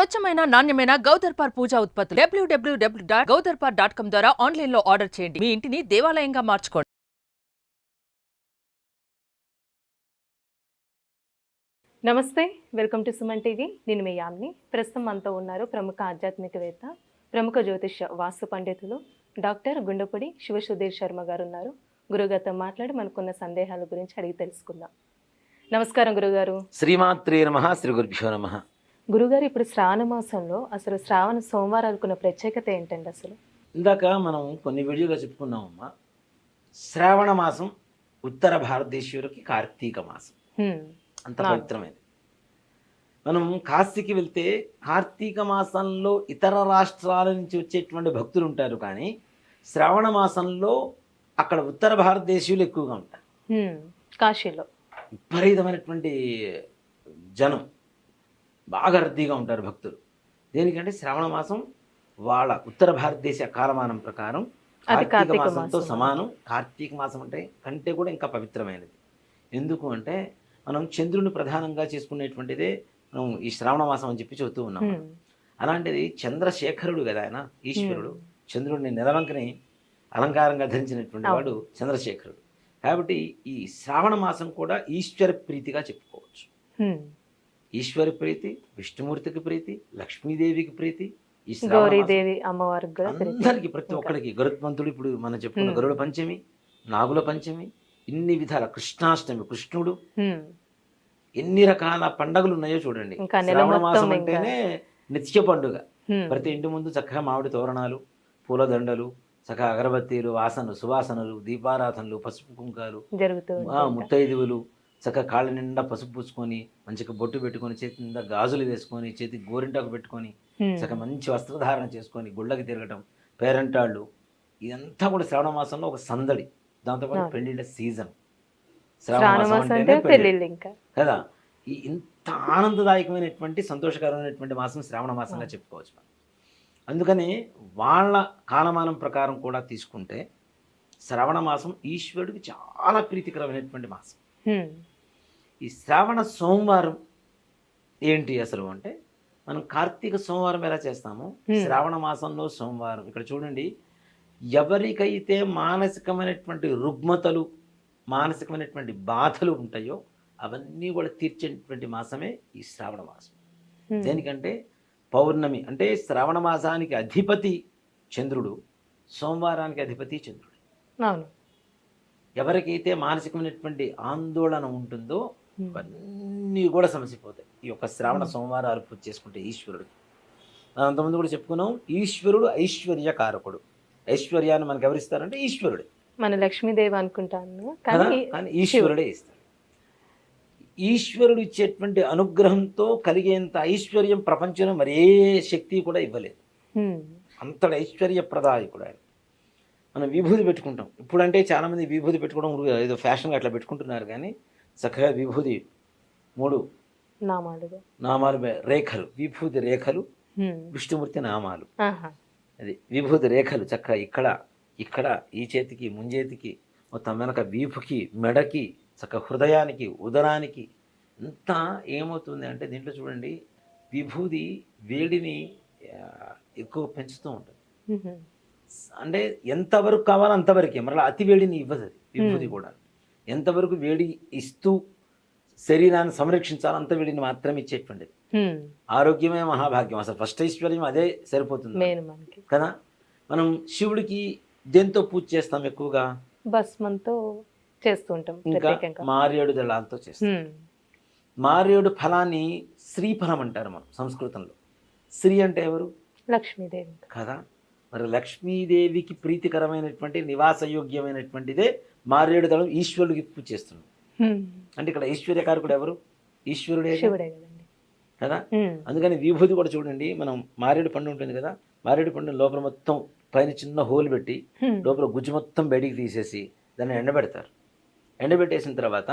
స్వచ్ఛమైన నాణ్యమైన గౌదర్పార్ పూజా ఉత్పత్తులు www.gaudarpar.com ద్వారా ఆన్లైన్ లో ఆర్డర్ చేయండి. మీ ఇంటిని దేవాలయంగా మార్చుకోండి. నమస్తే, వెల్కమ్ టు సుమన్ టీవీ. నేను మీ యామ్ని. ప్రస్తుతం మనతో ఉన్నారు ప్రముఖ ఆధ్యాత్మికవేత్త, ప్రముఖ జ్యోతిష వాస్తు పండితులు డాక్టర్ గుండపుడి శివసుధీర్ శర్మ గారు ఉన్నారు. గురుగారితో మాట్లాడి మనకున్న సందేహాల గురించి అడిగి తెలుసుకుందాం. నమస్కారం గురుగారు. శ్రీమాత్రే నమః. శ్రీ గురుభ్యో నమః. గురుగారు, ఇప్పుడు శ్రావణ మాసంలో అసలు శ్రావణ సోమవారాలకున్న ప్రత్యేకత ఏంటండి? అసలు ఇందాక మనం కొన్ని వీడియోలో చెప్పుకున్నామమ్మా, శ్రావణ మాసం ఉత్తర భారతదేశీయులకి కార్తీక మాసం అంత పవిత్రమైనది. మనం కాశీకి వెళ్తే కార్తీక మాసంలో ఇతర రాష్ట్రాల నుంచి వచ్చేటువంటి భక్తులు ఉంటారు, కానీ శ్రావణ మాసంలో అక్కడ ఉత్తర భారతదేశీయులు ఎక్కువగా ఉంటారు. కాశీలో విపరీతమైనటువంటి జనం, బాగా రద్దీగా ఉంటారు భక్తులు. దేనికంటే శ్రావణ మాసం వాళ్ళ ఉత్తర భారతదేశ కాలమానం ప్రకారం కార్తీక మాసంతో సమానం. కార్తీక మాసం అంటే కంటే కూడా ఇంకా పవిత్రమైనది. ఎందుకు అంటే మనం చంద్రుని ప్రధానంగా చేసుకునేటువంటిదే మనం ఈ శ్రావణ మాసం అని చెప్పి చెబుతూ ఉన్నాం. అలాంటిది చంద్రశేఖరుడు కదా ఆయన, ఈశ్వరుడు. చంద్రుడిని నిలవంకని అలంకారంగా ధరించినటువంటి వాడు చంద్రశేఖరుడు. కాబట్టి ఈ శ్రావణ మాసం కూడా ఈశ్వర ప్రీతిగా చెప్పుకోవచ్చు. ఈశ్వర ప్రీతి, విష్ణుమూర్తికి ప్రీతి, లక్ష్మీదేవికి ప్రీతి, ఈ గౌరీదేవి అమ్మవారికి, అందరికి, ప్రతి ఒక్కరికి. గరుత్మంతుడు, ఇప్పుడు మనం చెప్పుకున్న గరుడ పంచమి, నాగుల పంచమి, ఇన్ని విధాల, కృష్ణాష్టమి, కృష్ణుడు, ఎన్ని రకాల పండుగలు ఉన్నాయో చూడండి. శ్రావణ మాసం అంటేనే నిత్య పండుగ. ప్రతి ఇంటి ముందు చక్కగా మామిడి తోరణాలు, పూలదండలు, చక్కగా అగరబత్తీలు, వాసనలు, సువాసనలు, దీపారాధనలు, పసుపు కుంకాలు, ముత్తైదువులు చక్కగా కాళ్ళ నిండా పసుపు పూసుకొని, మంచిగా బొట్టు పెట్టుకొని, చేతి నిండా గాజులు వేసుకొని, చేతికి గోరింటాకు పెట్టుకొని, చక్కగా మంచి వస్త్రధారణ చేసుకొని గుళ్ళకి తిరగటం, పేరంటాళ్ళు, ఇదంతా కూడా శ్రావణ మాసంలో ఒక సందడి. దాంతోపాటు పెళ్లిళ్ళ సీజన్. శ్రావణ మాసం అంటేనే పెళ్లి కదా. ఈ ఇంత ఆనందదాయకమైనటువంటి సంతోషకరమైనటువంటి మాసం శ్రావణ మాసంగా చెప్పుకోవచ్చు. అందుకని వాళ్ళ కాలమానం ప్రకారం కూడా తీసుకుంటే శ్రావణ మాసం ఈశ్వరుడికి చాలా ప్రీతికరమైనటువంటి మాసం. ఈ శ్రావణ సోమవారం ఏంటి అసలు అంటే, మనం కార్తీక సోమవారం ఎలా చేస్తామో శ్రావణ మాసంలో సోమవారం. ఇక్కడ చూడండి, ఎవరికైతే మానసికమైనటువంటి రుగ్మతలు, మానసికమైనటువంటి బాధలు ఉంటాయో అవన్నీ కూడా తీర్చేటువంటి మాసమే ఈ శ్రావణ మాసం. దేనికంటే పౌర్ణమి అంటే శ్రావణ మాసానికి అధిపతి చంద్రుడు, సోమవారానికి అధిపతి చంద్రుడు. ఎవరికైతే మానసికమైనటువంటి ఆందోళన ఉంటుందో అవన్నీ కూడా సమసిపోతాయి ఈ యొక్క శ్రావణ సోమవారాలు పూజ చేసుకుంటే ఈశ్వరుడు. అంతకుముందు కూడా చెప్పుకున్నాం, ఈశ్వరుడు ఐశ్వర్యకారకుడు. ఐశ్వర్యాన్ని మనకు ఎవరిస్తారంటే ఈశ్వరుడే. మన లక్ష్మీదేవి అనుకుంటాను, కానీ ఈశ్వరుడే ఇస్తాడు. ఈశ్వరుడు ఇచ్చేటువంటి అనుగ్రహంతో కలిగేంత ఐశ్వర్యం ప్రపంచంలో మరే శక్తి కూడా ఇవ్వలేదు. అంతటి ఐశ్వర్యప్రదాయకుడు ఆయన. మనం విభూతి పెట్టుకుంటాం. ఇప్పుడంటే చాలామంది విభూతి పెట్టుకోవడం ఏదో ఫ్యాషన్గా అట్లా పెట్టుకుంటున్నారు, కానీ చక్కగా విభూతి 3 నామాలు, రేఖలు, విభూతి రేఖలు, విష్ణుమూర్తి నామాలు, అది విభూతి రేఖలు చక్కగా ఇక్కడ ఈ చేతికి, ముంజేతికి, మొత్తం వెనక వీపుకి, మెడకి, చక్క హృదయానికి, ఉదరానికి. ఇంత ఏమవుతుంది అంటే దీంట్లో చూడండి, విభూది వేడిని ఎక్కువ పెంచుతూ ఉంటుంది. అంటే ఎంతవరకు కావాలో అంతవరకే, మరలా అతి వేడిని ఇవ్వదు అది. విభూది కూడా ఎంతవరకు వేడి ఇస్తూ శరీరాన్ని సంరక్షించాలో అంత వేడిని మాత్రమే ఇచ్చేటువంటిది. ఆరోగ్యమే మహాభాగ్యం. అసలు ఫస్ట్ ఐశ్వర్యం అదే సరిపోతుంది కదా. మనం శివుడికి దేంతో పూజ చేస్తాం? ఎక్కువగా భస్మంతో చేస్తుంటాం, ఇంకా మారేడు దళాలతో చేస్తాం. మారేడు ఫలాన్ని శ్రీఫలం అంటారు మనం సంస్కృతంలో. శ్రీ అంటే ఎవరు? లక్ష్మీదేవి కదా. మరి లక్ష్మీదేవికి ప్రీతికరమైనటువంటి నివాసయోగ్యమైనటువంటిదే మారేడు దళం ఈశ్వరుడికి పూజ చేస్తున్నాం. అంటే ఇక్కడ ఐశ్వర్యకారకుడు ఎవరు? ఈశ్వరుడే కదా. అందుకని విభూతి కూడా చూడండి, మనం మారేడు పండు ఉంటుంది కదా, మారేడు పండు లోపల మొత్తం పైన చిన్న హోల్ పెట్టి లోపల గుజ్జు మొత్తం బయటికి తీసేసి దాన్ని ఎండబెడతారు. ఎండబెట్టేసిన తర్వాత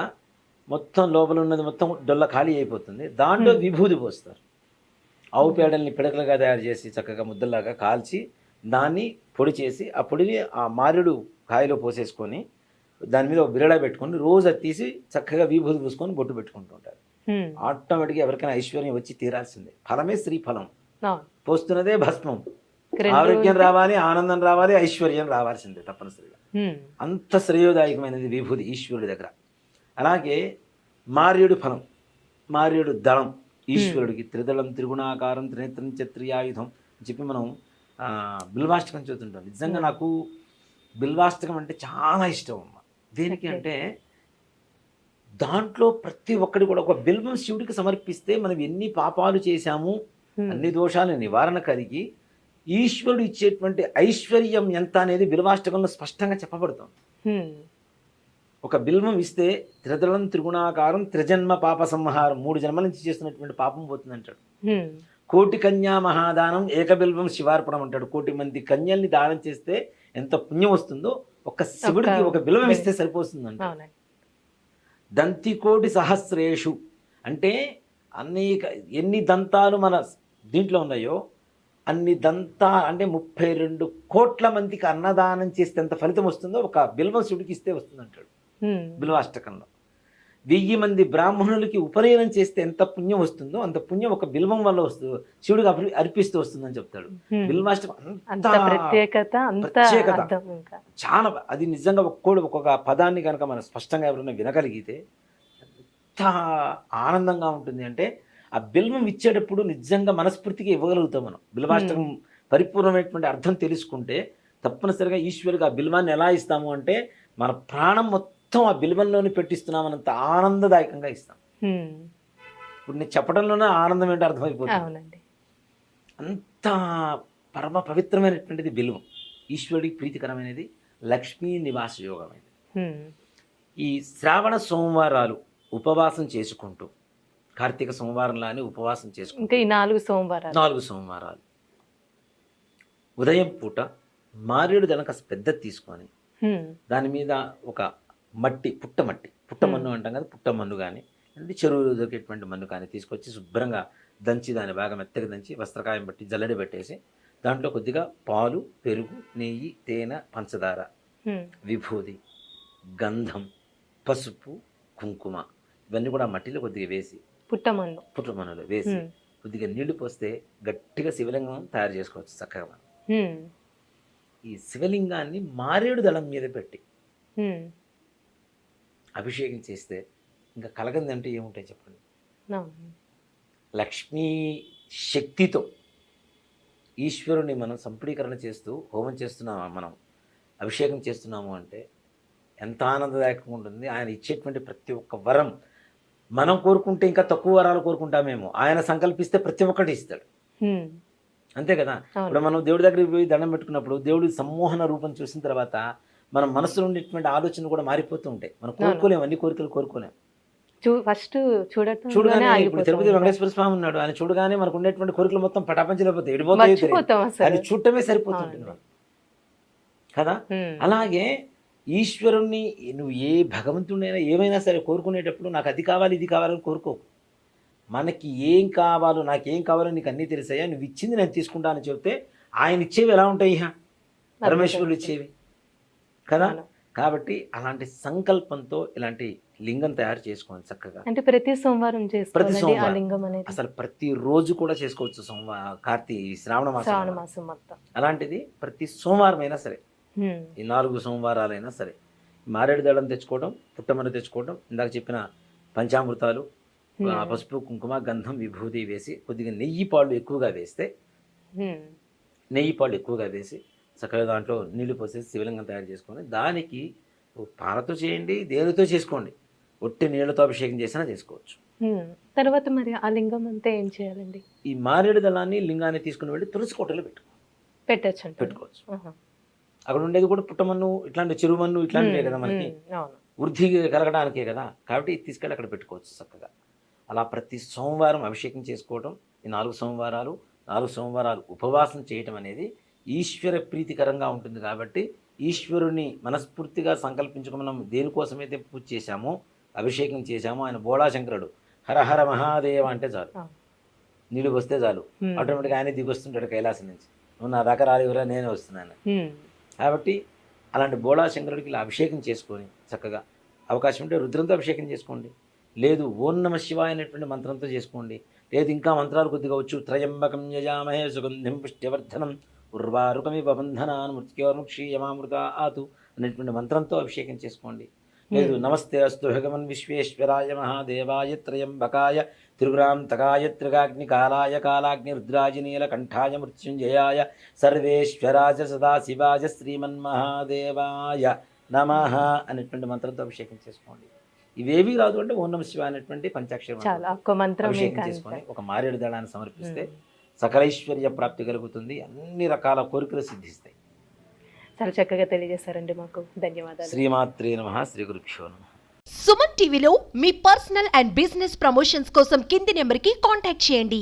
మొత్తం లోపల ఉన్నది మొత్తం డొల్ల ఖాళీ అయిపోతుంది. దాంట్లో విభూతి పోస్తారు. ఆవు పేడల్ని పిడకలుగా తయారు చేసి చక్కగా ముద్దలాగా కాల్చి దాన్ని పొడి చేసి, ఆ పొడిని ఆ మారేడు కాయలో పోసేసుకొని దాని మీద ఒక బిరడా పెట్టుకొని రోజు అది తీసి చక్కగా విభూతి పూసుకొని బొట్టు పెట్టుకుంటూ ఉంటారు. ఆటోమేటిక్గా ఎవరికైనా ఐశ్వర్యం వచ్చి తీరాల్సిందే. ఫలమే శ్రీఫలం. అవును. పోస్తున్నదే భస్మం. రెండు ఆరోగ్యం రావాలి, ఆనందం రావాలి, ఐశ్వర్యం రావాల్సిందే తప్పనిసరిగా. హ్మ్. అంత శ్రేయోదాయకమైనది విభూది ఈశ్వరుడి దగ్గర. అలాగే మార్యుడు ఫలం, మార్యుడు దళం ఈశ్వరుడికి త్రిదళం త్రిగుణాకారం త్రినేత్రం చత్రియాయుధం అని చెప్పి మనం బిల్వాష్టకం చదువుతుంటాం. నిజంగా నాకు బిల్వాష్టకం అంటే చాలా ఇష్టం అమ్మ. దేనికి అంటే దాంట్లో ప్రతి ఒక్కటి కూడా ఒక బిల్వం శివుడికి సమర్పిస్తే మనం ఎన్ని పాపాలు చేశాము అన్ని దోషాలు నివారణ కలిగి ఈశ్వరుడు ఇచ్చేటువంటి ఐశ్వర్యం ఎంత అనేది బిల్వాష్టకంలో స్పష్టంగా చెప్పబడుతుంది. ఒక బిల్వం ఇస్తే త్రిదళం త్రిగుణాకారం త్రిజన్మ పాప సంహారం, 3 జన్మల నుంచి చేస్తున్నటువంటి పాపం పోతుంది అంటాడు. కోటి కన్యా మహాదానం ఏకబిల్వం శివార్పణం అంటాడు. 1,000,000 మంది కన్యల్ని దానం చేస్తే ఎంత పుణ్యం వస్తుందో ఒక్క శివుడికి ఒక బిల్వం ఇస్తే సరిపోతుంది అంట. దంతికోటి సహస్రేషు అంటే ఎన్ని దంతాలు మన దీంట్లో ఉన్నాయో అన్ని అంటే 32 కోట్ల మందికి అన్నదానం చేస్తే ఎంత ఫలితం వస్తుందో ఒక బిల్వం శివుడికి ఇస్తే వస్తుంది అంటాడు బిల్వాష్టకంలో. 1000 మంది బ్రాహ్మణులకి ఉపనయనం చేస్తే ఎంత పుణ్యం వస్తుందో అంత పుణ్యం ఒక బిల్వం వల్ల వస్తుంది, శివుడికి అర్పిస్తూ వస్తుందని చెప్తాడు. బిల్వాష్టకం ప్రత్యేకత చాలా. అది నిజంగా ఒక్కొక్క పదాన్ని కనుక మనం స్పష్టంగా ఎవరైనా వినగలిగితే ఎంత ఆనందంగా ఉంటుంది అంటే ఆ బిల్వం ఇచ్చేటప్పుడు నిజంగా మనస్ఫూర్తిగా ఇవ్వగలుగుతాం మనం. బిల్వాష్టకం పరిపూర్ణమైనటువంటి అర్థం తెలుసుకుంటే తప్పనిసరిగా ఈశ్వరుడికి ఆ బిల్వాన్ని ఎలా ఇస్తాము అంటే మన ప్రాణం మొత్తం ఆ బిల్వంలోనే పెట్టిస్తున్నామన్నంత ఆనందదాయకంగా ఇస్తాం. ఇప్పుడు నేను చెప్పడంలోనే ఆనందం ఏంటో అర్థమైపోతుంది. అంత పరమ పవిత్రమైనటువంటిది బిల్వం, ఈశ్వరుడికి ప్రీతికరమైనది, లక్ష్మీ నివాస యోగమైనది. ఈ శ్రావణ సోమవారాలు ఉపవాసం చేసుకుంటూ కార్తీక సోమవారంలానే ఉపవాసం చేసుకుంటూ ఇంకా ఈ 4 సోమవారాలు ఉదయం పూట మారేడు దళం కాస్త పెద్ద తీసుకొని దాని మీద ఒక పుట్టమన్ను అంటాం కదా, పుట్టమన్ను కానీ అంటే చెరువులు దొరికేటువంటి మన్ను కానీ తీసుకొచ్చి శుభ్రంగా దంచి దాన్ని బాగా మెత్తగా దంచి వస్త్రకాయం బట్టి జల్లెడ పెట్టేసి దాంట్లో కొద్దిగా పాలు, పెరుగు, నెయ్యి, తేనె, పంచదార, విభూది, గంధం, పసుపు, కుంకుమ ఇవన్నీ కూడా మట్టిలో కొద్దిగా వేసి పుట్టమన్నులో వేసి కొద్దిగా నీళ్లు పోస్తే గట్టిగా శివలింగం తయారు చేసుకోవచ్చు చక్కగా మనం. ఈ శివలింగాన్ని మారేడు దళం మీద పెట్టి అభిషేకం చేస్తే ఇంకా కలగందంటే ఏముంటాయి చెప్పండి. లక్ష్మీ శక్తితో ఈశ్వరుని మనం సంపూడీకరణ చేస్తూ హోమం చేస్తున్నాము, మనం అభిషేకం చేస్తున్నాము అంటే ఎంత ఆనందదాయకంగా ఉంటుంది. ఆయన ఇచ్చేటువంటి ప్రతి ఒక్క వరం మనం కోరుకుంటే ఇంకా తక్కువ వరాలు కోరుకుంటామేమో, ఆయన సంకల్పిస్తే ప్రతి ఒక్కటి ఇస్తాడు. అంతే కదా. ఇప్పుడు మనం దేవుడి దగ్గరికి పోయి దండం పెట్టుకున్నప్పుడు దేవుడి సమ్మోహన రూపం చూసిన తర్వాత మన మనసులో ఉండేటువంటి ఆలోచనలు కూడా మారిపోతూ ఉంటాయి. మనం కోరుకోలేము, అన్ని కోరికలు కోరుకోలేము. చూడగానే ఇప్పుడు తిరుపతి వెంకటేశ్వర స్వామి ఉన్నాడు, ఆయన చూడగానే మనకు ఉండేటువంటి కోరికలు మొత్తం పటాపంచలేకపోతాయి, ఎడిపోతాయి, ఆయన చూడటమే సరిపోతుంటుంది కదా. అలాగే ఈశ్వరుణ్ణి నువ్వు ఏ భగవంతుడైనా ఏమైనా సరే కోరుకునేటప్పుడు నాకు అది కావాలి ఇది కావాలని కోరుకోకు. మనకి ఏం కావాలో, నాకేం కావాలో నీకు అన్నీ తెలిసాయా, నువ్వు ఇచ్చింది నేను తీసుకుంటానని చెప్తే ఆయన ఇచ్చేవి ఎలా ఉంటాయి, పరమేశ్వరుడు ఇచ్చేవి కదా. కాబట్టి అలాంటి సంకల్పంతో ఇలాంటి లింగం తయారు చేసుకోవాలి చక్కగా. అంటే ప్రతి సోమవారం అసలు ప్రతి రోజు కూడా చేసుకోవచ్చు. శ్రావణ మాసం అలాంటిది ప్రతి సోమవారం అయినా సరే, ఈ 4 సోమవారాలైనా సరే మారేడు దళం తెచ్చుకోవడం, పుట్టమన్ను తెచ్చుకోవడం, ఇందాక చెప్పిన పంచామృతాలు, పసుపు, కుంకుమ, గంధం, విభూతి వేసి కొద్దిగా నెయ్యి పాలు ఎక్కువగా వేసి చక్కగా దాంట్లో నీళ్లు పోసేసి శివలింగం తయారు చేసుకొని దానికి పాలతో చేయండి, దేనితో చేసుకోండి, ఒట్టి నీళ్లతో అభిషేకం చేసినా చేసుకోవచ్చు. తర్వాత మరి ఆ లింగం అంతా ఏం చేయాలండి? ఈ మారేడు దళాన్ని లింగాన్ని తీసుకుని వెళ్ళి తులసి కోటలో పెట్టుకోవచ్చు. అక్కడ ఉండేది కూడా పుట్టమన్ను, ఇట్లాంటి చెరువు మన్ను ఇట్లాంటివే కదా మనకి, వృద్ధి కలగడానికే కదా. కాబట్టి తీసుకెళ్ళి అక్కడ పెట్టుకోవచ్చు చక్కగా. అలా ప్రతి సోమవారం అభిషేకం చేసుకోవడం, ఈ 4 సోమవారాలు ఉపవాసం చేయటం అనేది ఈశ్వర ప్రీతికరంగా ఉంటుంది. కాబట్టి ఈశ్వరుని మనస్ఫూర్తిగా సంకల్పించుకుని మనం దేనికోసమైతే పూజ చేశామో, అభిషేకం చేశామో, ఆయన బోళాశంకరుడు హరహర మహాదేవ అంటే చాలు, నీళ్ళు వస్తే చాలు, ఆటోమేటిక్గా ఆయన దిగొస్తుంటాడు కైలాసం నుంచి, నువ్వు నా దాకా రాలేవురా నేనే వస్తున్నాను. కాబట్టి అలాంటి బోళాశంకరుడికి ఇలా అభిషేకం చేసుకొని చక్కగా అవకాశం ఉంటే రుద్రంతో అభిషేకం చేసుకోండి, లేదు ఓం నమ శివాయ అనేటువంటి మంత్రంతో చేసుకోండి, లేదు ఇంకా మంత్రాలు కొద్దిగా వచ్చు, త్రయంబకం యజామహే సుగంధిం పుష్ట్యవర్ధనం ఉర్వారుకమివ బంధనాన్ మృత్యోర్ముక్షీయమామృత ఆతు అనేటువంటి మంత్రంతో అభిషేకం చేసుకోండి. లేదు నమస్తే అస్తు భగవన్ విశ్వేశ్వరాయ మహాదేవాయ త్రయంబకాయ త్రిపురాంతకాయ త్రిగాగ్నికాలాయ కాలాగ్ని రుద్రాజ నీలకంఠాయ మృత్యుంజయాయ సర్వేశ్వరాయ సదాశివాయ శ్రీమన్మహాదేవాయ నమః అనేటువంటి మంత్రంతో అభిషేకం చేసుకోండి. ఇవేవి రాదు అంటే ఓం నమః శివాయ అనేటువంటి పంచాక్షర అభిషేకం చేసుకొని ఒక మారేడు దళాన్ని సమర్పిస్తే సకలైశ్వర్య ప్రాప్తి కలుగుతుంది, అన్ని రకాల కోరికలు సిద్ధిస్తాయి. చాలా చక్కగా తెలియజేశారండి, మాకు ధన్యవాదాలు. శ్రీమాత్రే నమః, శ్రీ గురుభ్యో నమః. సుమన్ టీవీలో మీ పర్సనల్ అండ్ బిజినెస్ ప్రమోషన్స్ కోసం కింది నెంబర్కి కాంటాక్ట్ చేయండి.